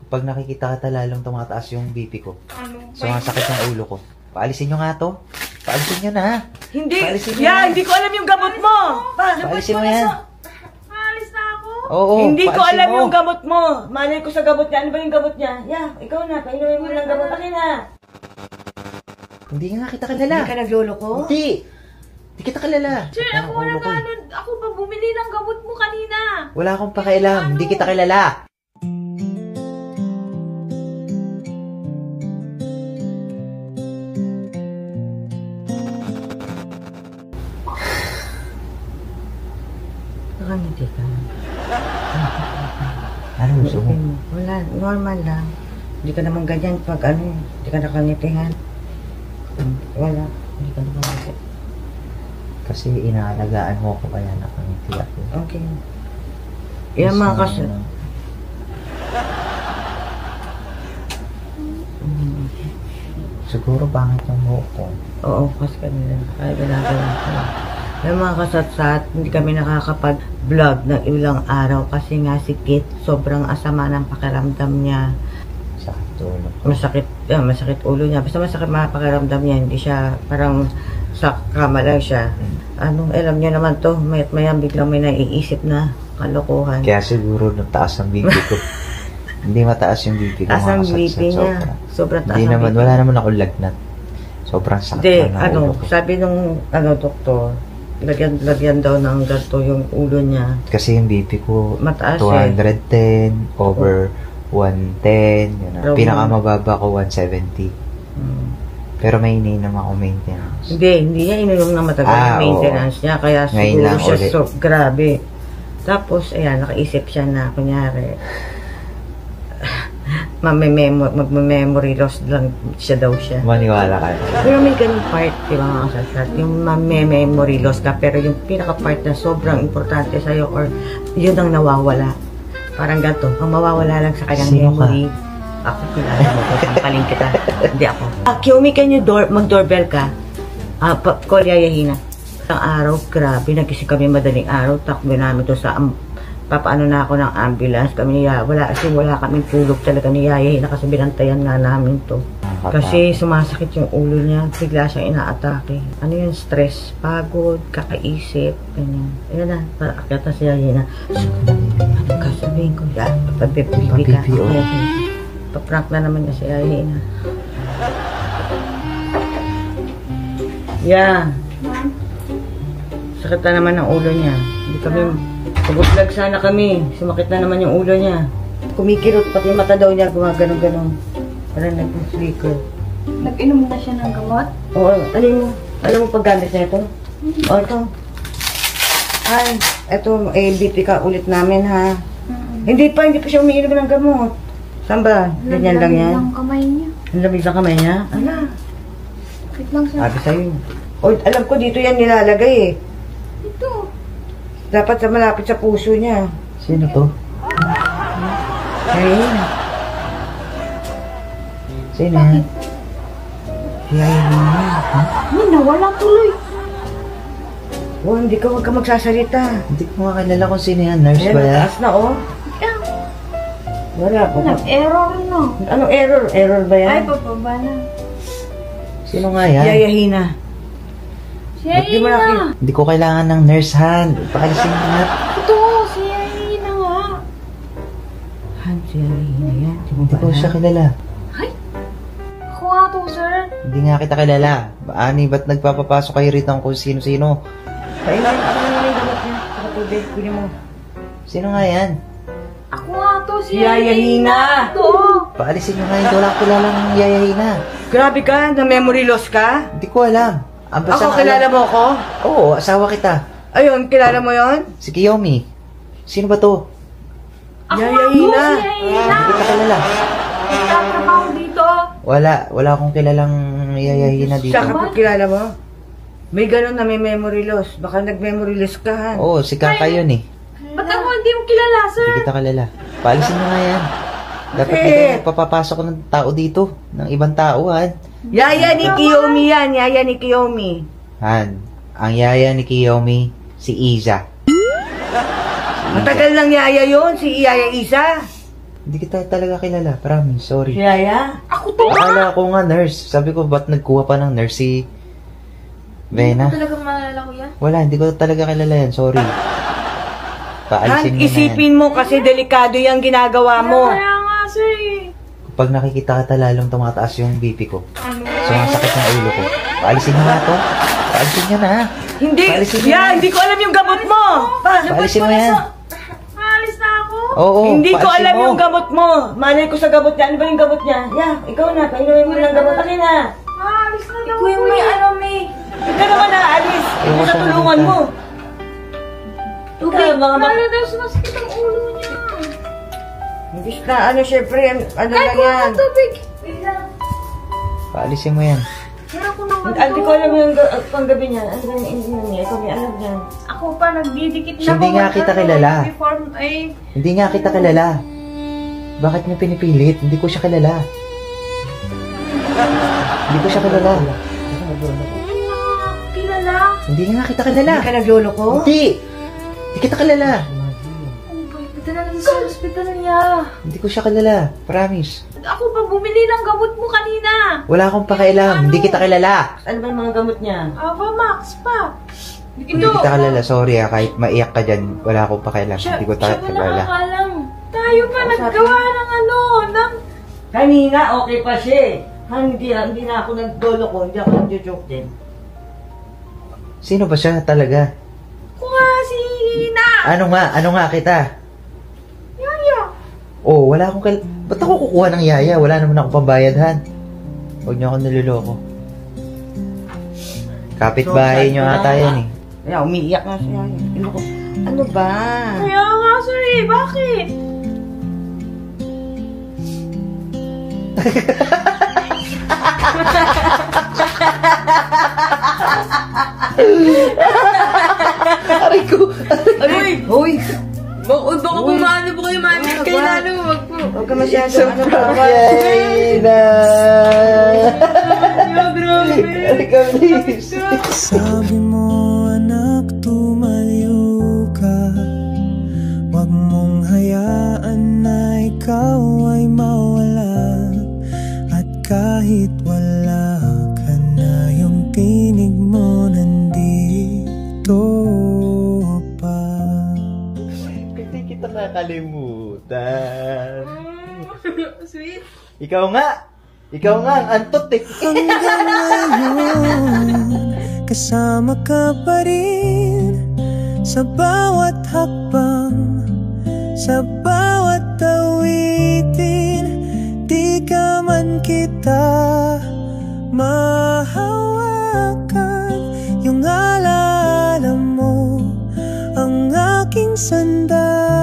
Pag nakikita ka lalong tumataas yung BP ko. Ano? Sumasakit yung ulo ko. Paalisin nyo nga to. Paalisin nyo na. Hindi. Paalisin nyo Yeah, na. hindi ko alam yung gamot mo. Paalisin mo yan. Maalis na ako. Oo, Hindi ko paalisin alam mo. yung gamot mo. Malay ko sa gamot niya. Ano ba yung gamot niya? Yeah, ikaw na. Painumin mo ng gamot. Akin na. Hindi nga kita kilala. Hindi ka nagluloko? Hindi. Hindi kita kilala. Che, ako wala nga nun. Ako pa bumili ng gamot mo kanina. Wala akong pakialam. Hindi kita kilala. Nakangiti ka. Ano gusto mo? Wala, normal lang. Hindi ka naman ganyan pag ano, hindi ka nakangitihan. Wala, hindi ka nakangiti. Kasi inaalagaan mo ko kaya nakangiti ako. Okay. Yan mga kasi... Siguro pangit yung buhok ko. Oo, kasi kanila. Kaya ginagawa ko. May mga kasatsat, hindi kami nakakapag-vlog ng ilang araw kasi nga si Kit, sobrang asama ng pakiramdam niya. Sakit ulo ko. Masakit ulo niya. Basta masakit mga pakiramdam niya, hindi siya parang sa kama lang siya. Anong alam niyo naman to, mayat mayan biglang may naiisip na kalokohan. Kaya siguro nataas ang BP ko. Hindi mataas yung BP ko. Taas ang BP niya. Sobrang taas Hindi ang naman, BP. wala naman akong lagnat. Sobrang sakit Hindi, na ulo ko. sabi nung doktor, lagyan daw ng ganito yung ulo niya. Kasi yung BP ko, Mataas 210, over 110, yun na. Pinakamababa ko, 170. Pero may ininom ako maintenance. Hindi niya ininom na matagal yung maintenance niya, kaya Ngayon siguro lang siya ulit. grabe. Tapos, ayan, nakaisip siya na, kunyari, magme-memory loss lang daw siya. Maniwala ka. Pero may ganun part, di ba mga kasasat, yung memory loss ka, pero yung pinaka-part na sobrang importante sa'yo or yun ang nawawala. Parang ganito, ang mawawala lang sa kanyang Sino memory. Ako, kilala mo ko, sangkaling kita. Hindi ako. Kiyomi, can you mag-doorbell ka? Call Yayahina. Isang araw, grabe, nagising kami madaling araw, takbo namin to sa papaano na ako ng ambulance kami niya. Wala kaming tulog talaga ni Yayahina kasi binantayan nga namin to. Kasi sumasakit yung ulo niya, bigla siyang inaatake. Ano yung stress, pagod, kakaisip, ganyan. Ayan na, para akyatan si Yayahina. Ano ka sabihin ko? Papipipi ka. Paprank na naman niya si Yayahina. Yeah. Sakit na naman ang ulo niya. Hindi kami, pag-vlog sana kami. Sumakit na naman yung ulo niya. Kumikirot, pati yung mata daw niya, gumaganon-ganon. Parang nag-flicker. Nag-inom na siya ng gamot? Oo, alam mo paggamit na ito? O, ito. Ay, ito, BP ka ulit namin, ha? Hindi pa siya umiinom ng gamot. Saan ba? Ganyan lang yan? Ang kamay niya. Ang lamig ng kamay niya? Ala. Wait lang siya. Sabi sa'yo. O, alam ko dito yan nilalagay eh. Ito. Dapat sa malapit sa puso niya. Sino to? Ayun. Sino yan? Yayahina. Ha? Nawala tuloy. Oh, hindi ka, huwag ka magsasalita. Hindi ko makilala kung sino yan. Nurse Ayan, ba yan? mataas na oh. Wala po. Nag-error no. Anong error? Error ba yan? Ay, bababa na. Sino nga yan? Yayahina. Si Di mo Yayahina. Hindi ko kailangan ng nurse hand. Paalisin mo na. Ito, si Yayahina nga. Han, si Yayahina yan. Hindi ko siya kilala. Ay, ako nga to, sir. Hindi nga kita kilala. Ani, ba't nagpapapasok kayo rito kung sino-sino? Painin, ako na yung gamot niya. Saka tubig, kunin mo. Sino nga yan? Ako nga to, si Si Yayahina. Ito. Paalisin nyo nga yun. Wala akong kilala ng Yayahina. Grabe ka, na memory loss ka? Hindi ko alam. Ang basta Ako, na kilala alam- mo ako? Oo, asawa kita. Ayun, kilala mo yon? Si Kiyomi. Sino ba to? Ako Yayahina. nga to, si Yayahina. Hindi kita kilala. Nagtatrabaho dito. Wala akong kilalang Yayahina dito. Siya kapag kilala mo? May ganun na may memory loss. Baka nag-memory loss ka, Han. Oo, si Kaka yun eh. Ba't ako hindi mo kilala, sir? Hindi kita kilala. Paalisin mo nga yan. Dapat Eh. hindi ka papapasok ng tao dito. Ng ibang tao, Han. Yaya ni Kiyomi yan. Yaya ni Kiyomi. Han, ang yaya ni Kiyomi, si Iza. Matagal lang yaya yon, si Yaya Isa. Hindi kita talaga kilala. Promise, sorry. Si Yaya? Ako to! Akala ko nga nurse. Sabi ko, ba't nagkuha pa ng nurse si Vena? Hindi ko talagang maalala ko yan. Wala, hindi ko talaga kilala yan. Sorry. Paalisin mo na yan. Isipin mo kasi delikado yung ginagawa mo. Kaya nga, sir eh. Pag nakikita ka lalong tumataas yung BP ko. Ano? Sumasakit ng ulo ko. Paalisin mo na to. Paalisin nyo na. Hindi, Paalisin mo ya, yan. hindi ko alam yung gamot mo. Paalisin mo yan. Alis na ako? Oo, Hindi ko paalisin alam mo. yung gamot mo. Malay ko sa gamot niya. Ano ba yung gamot niya? Ya, ikaw na. Painumin mo ng gamot. Akin na. Alis na daw. Ikaw yung may ano, may... Ikaw naman naalis. Ewan Ito sa sa tulungan mga mo. Tubig. Mga Lalo daw sumasakit ang ulo niya. Hindi na, ano, syempre, ano Ay, lang kuha yan. ng tubig. Wait lang. Paalisin mo yan. Meron ko naman Hindi ko alam yung panggabi niya. Ano ba yung niya? Ikaw may alam niyan. Ako pa, nagdidikit na Hindi ako nga ng kita ano, kilala. Uniform, ay, Hindi nga kita kilala. Bakit niyo pinipilit? Hindi ko siya kilala. Hindi ko siya kilala. hindi na nga kilala. Hindi nga kita kilala. Hindi ka naglolo ko? Hindi! Hindi kita kilala. Oh boy, padala na sa hospital niya. Hindi ko siya kilala. Promise. Ako pa bumili ng gamot mo kanina. Wala akong pakialam. Hindi kita kilala. Ano ba yung mga gamot niya? Ava Max pa. Hindi kita kilala. Sorry kahit maiyak ka dyan, wala akong pakialam. Hindi ko siya kilala. nakakalam. Tayo pa naggawa ng ano, ng... Kanina, okay pa siya eh. Hindi na ako nagdolo ko. Hindi ako nag-joke din. Sino ba siya talaga? Kuha si Hina. Ano nga kita? Yaya. Oh, wala akong Ba't ako kukuha ng yaya? Wala naman akong pambayad, Han. Huwag niyo ako niloloko. Kapit-bahay niyo ata yan eh. Kaya umiiyak nga siya. Ano ba? Kaya nga, sorry. Bakit? Aray ko! Uy! Uy! Baka bumano po kayo, mami. Kailangan mo, wag po. Huwag ka masyado. Sa Ano ba? Yay na! Grabe. Aray ka, please! Sabi mo anak tumayo ka, wag mong hayaan na ikaw ay mawala. At kahit wala ka na, yung tinig mo nandito pa. Hindi kita nakalimutan. Sweet. Ikaw nga! Ikaw nga ang antot eh! Hanggang ngayon, kasama ka pa rin sa bawat hakbang, sa bawat awitin. Di ka man kita mahawakan, yung alaala mo ang aking sandal.